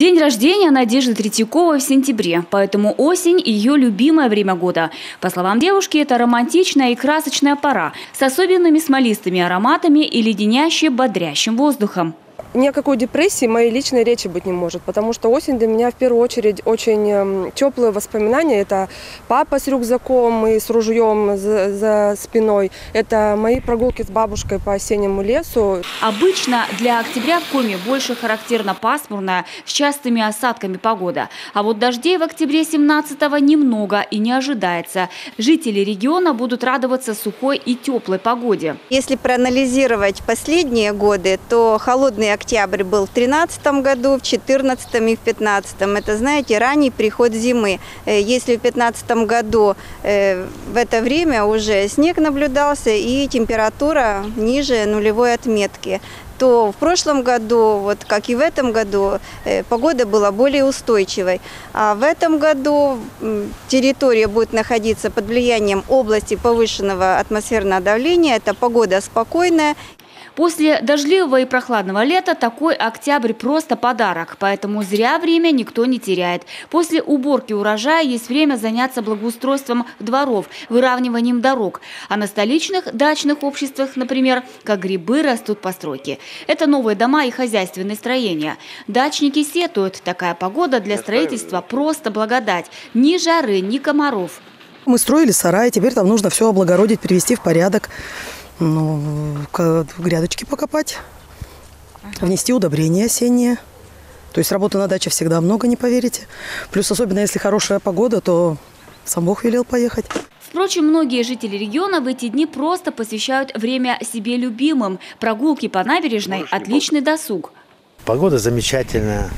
День рождения Надежды Третьяковой в сентябре, поэтому осень – ее любимое время года. По словам девушки, это романтичная и красочная пора с особенными смолистыми ароматами и леденяще бодрящим воздухом. Ни о какой депрессии моей личной речи быть не может, потому что осень для меня в первую очередь очень теплые воспоминания. Это папа с рюкзаком и с ружьем за спиной. Это мои прогулки с бабушкой по осеннему лесу. Обычно для октября в Коми больше характерна пасмурная, с частыми осадками погода. А вот дождей в октябре 17-го немного и не ожидается. Жители региона будут радоваться сухой и теплой погоде. Если проанализировать последние годы, то холодный октябрь был в 2013 году, в 2014 и в 2015. Это, знаете, ранний приход зимы. Если в 2015 году в это время уже снег наблюдался и температура ниже нулевой отметки, то в прошлом году, вот как и в этом году, погода была более устойчивой. А в этом году территория будет находиться под влиянием области повышенного атмосферного давления. Это погода спокойная. После дождливого и прохладного лета такой октябрь просто подарок, поэтому зря время никто не теряет. После уборки урожая есть время заняться благоустройством дворов, выравниванием дорог. А на столичных дачных обществах, например, как грибы растут постройки. Это новые дома и хозяйственные строения. Дачники сетуют, такая погода для строительства просто благодать. Ни жары, ни комаров. Мы строили сарай, теперь там нужно все облагородить, привести в порядок. Грядочки покопать, внести удобрения осенние. То есть работы на даче всегда много, не поверите. Плюс особенно если хорошая погода, то сам Бог велел поехать. Впрочем, многие жители региона в эти дни просто посвящают время себе любимым. Прогулки по набережной – отличный досуг. Погода замечательная.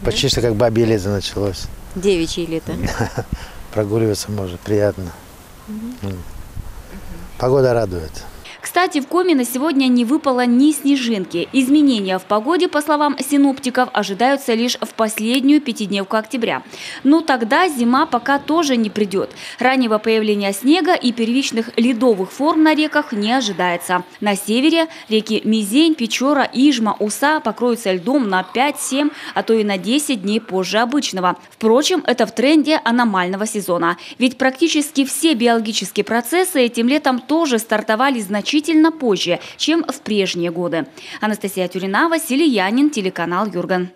Почти что как бабье лето началось. Девичье лето. Прогуливаться можно, приятно. Погода радует. Кстати, в Коми на сегодня не выпало ни снежинки. Изменения в погоде, по словам синоптиков, ожидаются лишь в последнюю пятидневку октября. Но тогда зима пока тоже не придет. Раннего появления снега и первичных ледовых форм на реках не ожидается. На севере реки Мизень, Печора, Ижма, Уса покроются льдом на 5-7, а то и на 10 дней позже обычного. Впрочем, это в тренде аномального сезона. Ведь практически все биологические процессы этим летом тоже стартовали значительно позже, чем в прежние годы. Анастасия Тюрина, Василий Янин, телеканал Юрган.